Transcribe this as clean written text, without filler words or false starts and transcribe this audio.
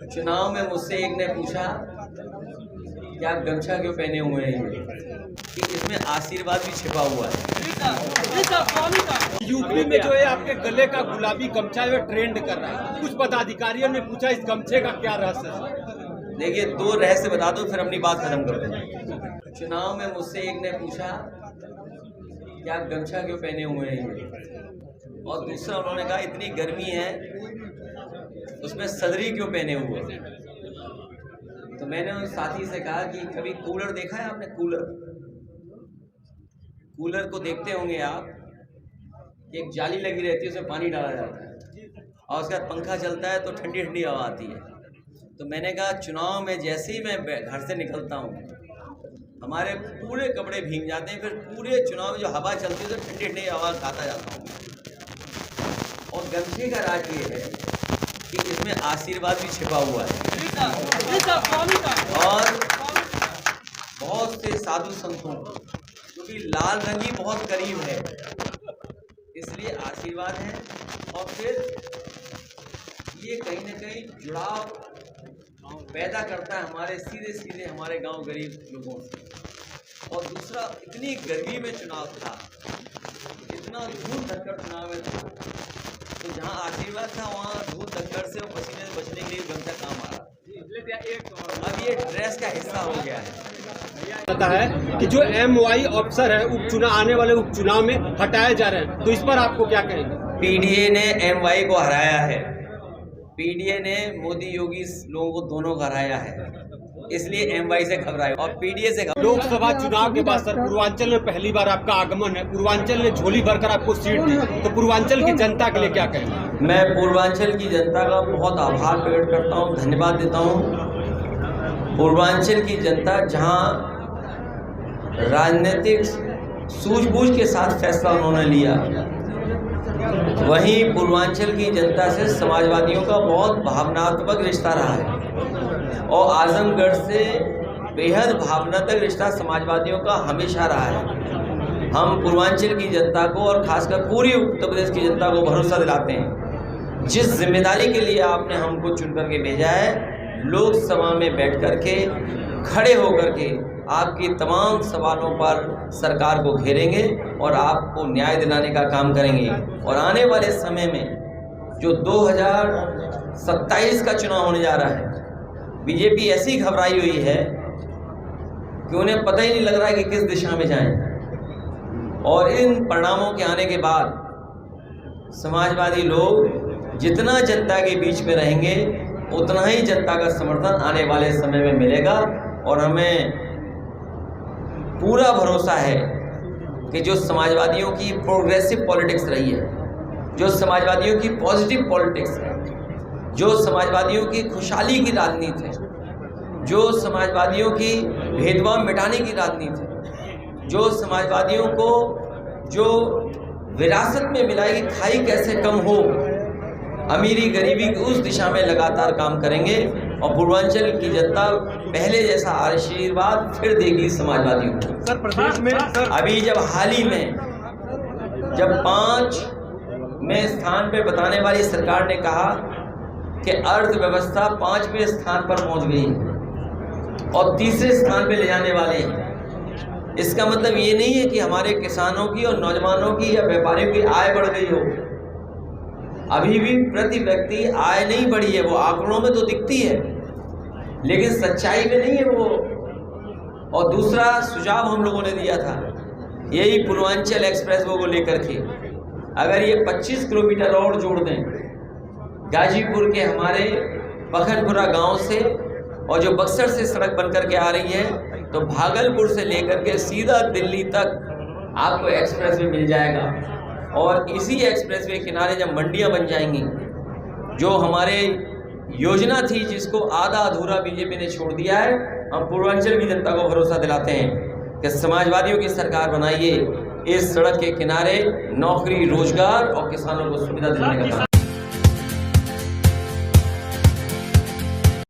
चुनाव में मुझसे एक ने पूछा कि आप गमछा क्यों पहने हुए हैं, कि इसमें आशीर्वाद भी छिपा हुआ है। यूपी में जो है आपके गले का गुलाबी गमछा जो ट्रेंड कर रहा है, कुछ पदाधिकारियों ने पूछा इस गमछे का क्या रहस्य है? देखिए, दो रहस्य बता दो फिर अपनी बात खत्म कर दो। चुनाव में मुझसे एक ने पूछा कि आप गमछा क्यों पहने हुए हैं, और दूसरा उन्होंने कहा इतनी गर्मी है उसमें सदरी क्यों पहने हुए। तो मैंने उन साथी से कहा कि कभी कूलर देखा है आपने? कूलर को देखते होंगे आप, एक जाली लगी रहती है, उसमें पानी डाला जाता है और उसके बाद पंखा चलता है तो ठंडी ठंडी हवा आती है। तो मैंने कहा चुनाव में जैसे ही मैं घर से निकलता हूँ हमारे पूरे कपड़े भीग जाते हैं, फिर पूरे चुनाव में जो हवा चलती है तो ठंडी ठंडी हवा खाता जाता हूँ। और गमछे का राज ये है कि इसमें आशीर्वाद भी छिपा हुआ है, और बहुत से साधु संतों क्योंकि लाल रंग ही बहुत करीब है इसलिए आशीर्वाद है, और फिर ये कहीं ना कहीं जुड़ाव पैदा करता है हमारे सीधे हमारे गांव गरीब लोगों से। और दूसरा, इतनी गर्मी में चुनाव था, इतना धूल धक्कर चुनाव में था, तो जहाँ आशीर्वाद था वहाँ धूल धक्कर से और पसीने से बचने के लिए गमछा काम आ रहा। अब ये ड्रेस का हिस्सा हो गया है। पता है कि जो MY अफसर है उपचुनाव, आने वाले उपचुनाव में हटाए जा रहे हैं, तो इस पर आपको क्या कहेंगे? पीडीए ने MY को हराया है, पीडीए ने मोदी योगी लोगों को दोनों को हराया है, इसलिए MY से घबराए और पीडीए से घबराए। लोकसभा चुनाव के बाद सर पूर्वांचल में पहली बार आपका आगमन है, पूर्वांचल ने झोली भरकर आपको सीट दी, तो पूर्वांचल की जनता के लिए क्या कहेंगे? मैं पूर्वांचल की जनता का बहुत आभार प्रकट करता हूँ, धन्यवाद देता हूँ। पूर्वांचल की जनता जहाँ राजनीतिक सूझबूझ के साथ फैसला उन्होंने लिया, वहीं पूर्वांचल की जनता से समाजवादियों का बहुत भावनात्मक रिश्ता रहा है, और आजमगढ़ से बेहद भावनात्मक रिश्ता समाजवादियों का हमेशा रहा है। हम पूर्वांचल की जनता को और खासकर पूरी उत्तर प्रदेश की जनता को भरोसा दिलाते हैं, जिस जिम्मेदारी के लिए आपने हमको चुन करके भेजा है, लोकसभा में बैठ करके खड़े होकर के आपकी तमाम सवालों पर सरकार को घेरेंगे और आपको न्याय दिलाने का काम करेंगे। और आने वाले समय में जो 2027 का चुनाव होने जा रहा है, बीजेपी ऐसी घबराई हुई है कि उन्हें पता ही नहीं लग रहा है कि किस दिशा में जाएं। और इन परिणामों के आने के बाद समाजवादी लोग जितना जनता के बीच में रहेंगे उतना ही जनता का समर्थन आने वाले समय में मिलेगा। और हमें पूरा भरोसा है कि जो समाजवादियों की प्रोग्रेसिव पॉलिटिक्स रही है, जो समाजवादियों की पॉजिटिव पॉलिटिक्स है, जो समाजवादियों की खुशहाली की राजनीति है, जो समाजवादियों की भेदभाव मिटाने की राजनीति है, जो समाजवादियों को जो विरासत में मिला है कि खाई कैसे कम हो, अमीरी गरीबी की उस दिशा में लगातार काम करेंगे। और पूर्वांचल की जनता पहले जैसा आशीर्वाद फिर देगी समाजवादियों को। सर प्रदेश में अभी जब हाल ही में जब 5 में स्थान पे बताने वाली सरकार ने कहा कि अर्थव्यवस्था 5वें स्थान पर पहुंच गई है और 3रे स्थान पे ले जाने वाले हैं, इसका मतलब ये नहीं है कि हमारे किसानों की और नौजवानों की या व्यापारियों की आय बढ़ गई हो। अभी भी प्रति व्यक्ति आय नहीं बढ़ी है, वो आंकड़ों में तो दिखती है लेकिन सच्चाई में नहीं है वो। और दूसरा सुझाव हम लोगों ने दिया था यही पूर्वांचल एक्सप्रेस वो को लेकर के, अगर ये 25 किलोमीटर और जोड़ दें गाजीपुर के हमारे पखनपुरा गांव से, और जो बक्सर से सड़क बनकर के आ रही है, तो भागलपुर से लेकर के सीधा दिल्ली तक आपको एक्सप्रेस वे मिल जाएगा। और इसी एक्सप्रेस वे किनारे जब मंडियां बन जाएंगी, जो हमारे योजना थी जिसको आधा अधूरा बीजेपी ने छोड़ दिया है, हम पूर्वांचल की जनता को भरोसा दिलाते हैं कि समाजवादियों की सरकार बनाइए, इस सड़क के किनारे नौकरी, रोजगार और किसानों को सुविधा देने का काम।